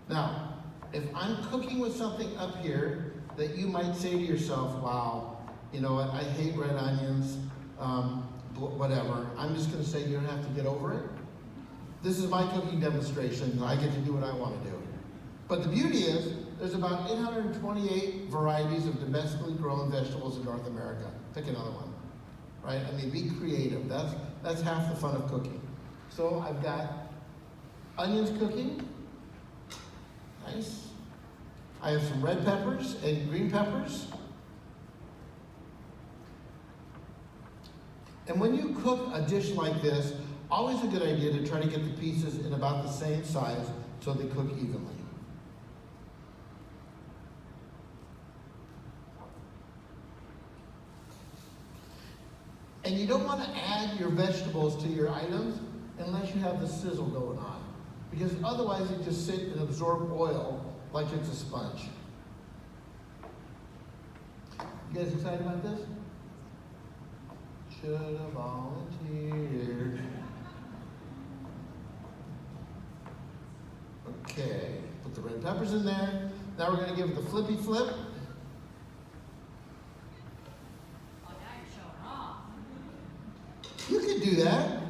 Now, if I'm cooking with something up here that you might say to yourself, wow, you know what, I hate red onions, whatever. I'm just gonna say you don't have to get over it. This is my cooking demonstration. I get to do what I want to do. But the beauty is, there's about 828 varieties of domestically grown vegetables in North America. Pick another one, right? I mean, be creative. That's half the fun of cooking. So I've got onions cooking. Nice. I have some red peppers and green peppers. And when you cook a dish like this, always a good idea to try to get the pieces in about the same size so they cook evenly. And you don't want to add your vegetables to your items unless you have the sizzle going on, because otherwise they just sit and absorb oil like it's a sponge. You guys excited about this? Should have volunteered. Okay, put the red peppers in there. Now we're going to give it the flippy flip. Oh, now you're showing off. You can do that.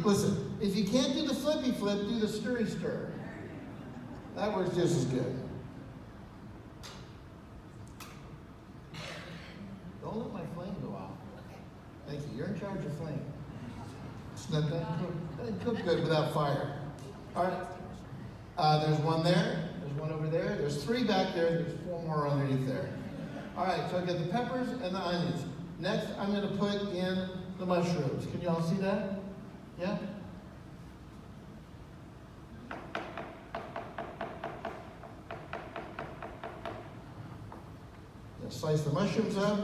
Listen, if you can't do the flippy flip, do the stirry stir. That works just as good. Don't let my flame go out. Thank you. You're in charge of flame. It's not that doesn't cook good without fire. All right. There's one there. There's one over there. There's 3 back there. There's 4 more underneath there. All right. So I got the peppers and the onions. Next, I'm going to put in the mushrooms. Can you all see that? Yeah? Slice the mushrooms up.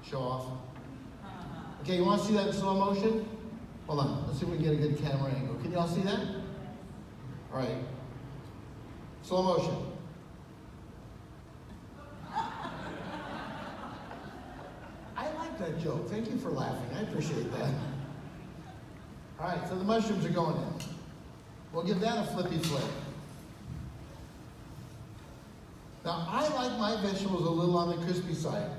Show off. Okay, you want to see that in slow motion? Hold on, let's see if we can get a good camera angle. Can you all see that? All right. Slow motion. I like that joke. Thank you for laughing. I appreciate that. All right, so the mushrooms are going in. We'll give that a flippy flip. Now, I like my vegetables a little on the crispy side.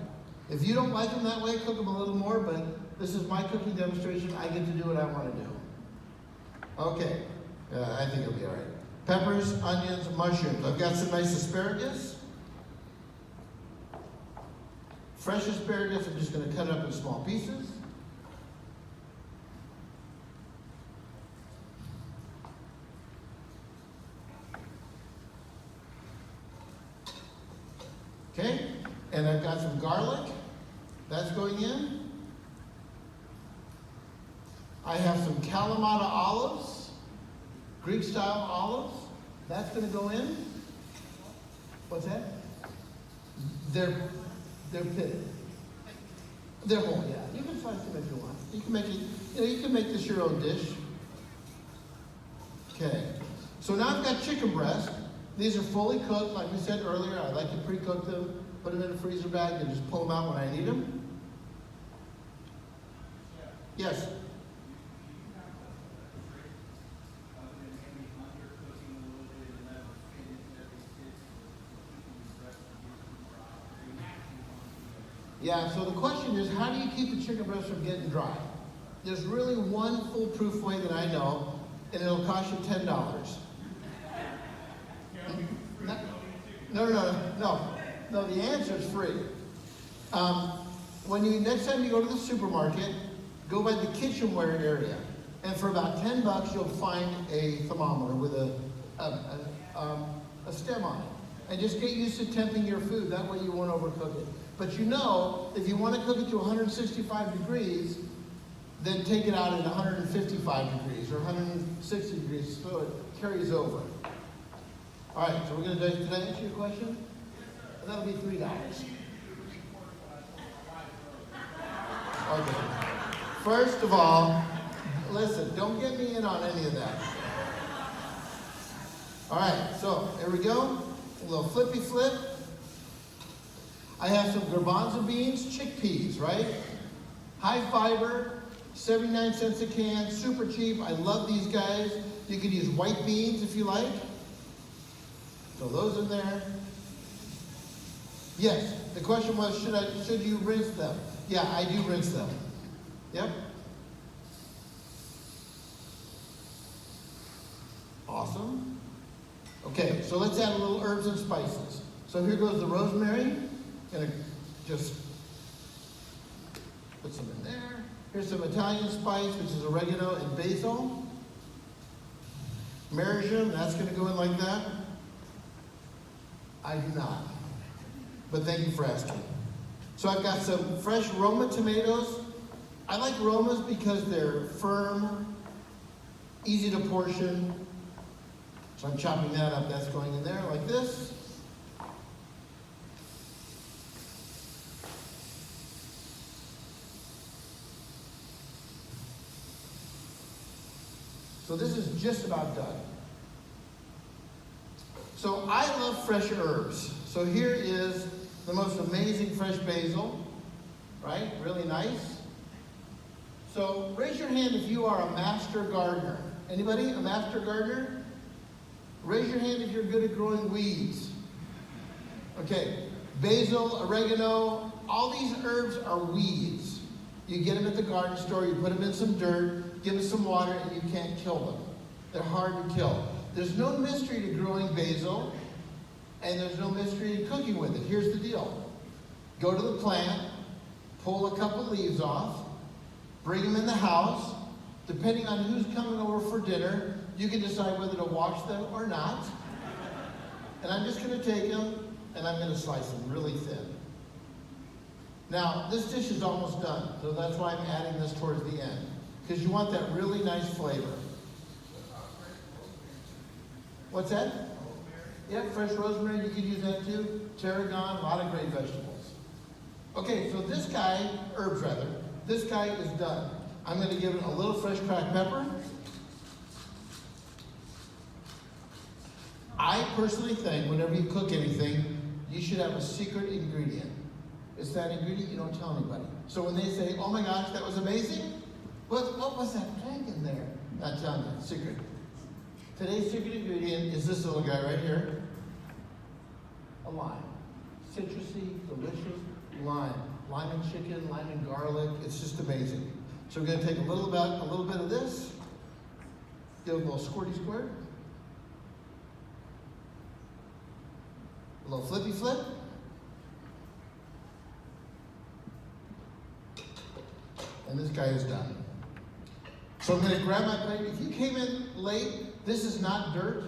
If you don't like them that way, cook them a little more, but this is my cooking demonstration. I get to do what I want to do. Okay, I think it'll be all right. Peppers, onions, mushrooms. I've got some nice asparagus. Fresh asparagus, I'm just going to cut it up in small pieces. Okay, and I've got some garlic. That's going in. I have some Kalamata olives, Greek-style olives. That's going to go in. What's that? They're pitted. They're whole, yeah. You can slice them if you want. You can make it. You can make this your own dish. Okay. So now I've got chicken breast. These are fully cooked, like we said earlier. I like to pre-cook them, put them in a freezer bag, and just pull them out when I need them. Yes? Yeah, so the question is, how do you keep the chicken breast from getting dry? There's really one foolproof way that I know, and it'll cost you $10. No, the answer is free. Next time you go to the supermarket, go by the kitchenware area, and for about $10 you'll find a thermometer with a stem on it. And just get used to temping your food, that way you won't overcook it. But you know, if you want to cook it to 165 degrees, then take it out at 155 degrees or 160 degrees so it carries over. All right, so we're going to, did I answer your question? That'll be $3. Okay. First of all, listen, don't get me in on any of that. All right, so here we go. A little flippy flip. I have some garbanzo beans, chickpeas, right? High fiber, 79 cents a can, super cheap. I love these guys. You could use white beans if you like. Throw those in there. Yes, the question was, should you rinse them? Yeah, I do rinse them. Yep. Awesome. Okay, so let's add a little herbs and spices. So here goes the rosemary. Gonna just put some in there. Here's some Italian spice, which is oregano and basil. Marjoram, that's gonna go in like that. I do not, but thank you for asking. So I've got some fresh Roma tomatoes. I like Romas because they're firm, easy to portion. So I'm chopping that up. That's going in there like this. So this is just about done. So I love fresh herbs. So here is the most amazing fresh basil, right? Really nice. So raise your hand if you are a master gardener. Anybody a master gardener? Raise your hand if you're good at growing weeds. Okay, basil, oregano, all these herbs are weeds. You get them at the garden store, you put them in some dirt, give them some water, and you can't kill them. They're hard to kill. There's no mystery to growing basil, and there's no mystery in cooking with it. Here's the deal. Go to the plant, pull a couple leaves off, bring them in the house. Depending on who's coming over for dinner, you can decide whether to wash them or not. And I'm just gonna take them, and I'm gonna slice them really thin. Now, this dish is almost done, so that's why I'm adding this towards the end, because you want that really nice flavor. What's that? Yeah, fresh rosemary, you could use that too. Tarragon, a lot of great vegetables. Okay, so this guy, herbs rather, this guy is done. I'm going to give it a little fresh cracked pepper. I personally think whenever you cook anything, you should have a secret ingredient. It's that ingredient you don't tell anybody. So when they say, oh my gosh, that was amazing, what was that plank in there? Not telling you, secret. Today's secret ingredient is this little guy right here. A lime. Citrusy, delicious lime. Lime and chicken, lime and garlic. It's just amazing. So we're going to take a little bit of this. Give it a little squirty squirt. A little flippy flip. And this guy is done. So I'm going to grab my plate. If you came in late, this is not dirt.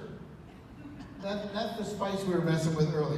That's the spice we were messing with earlier.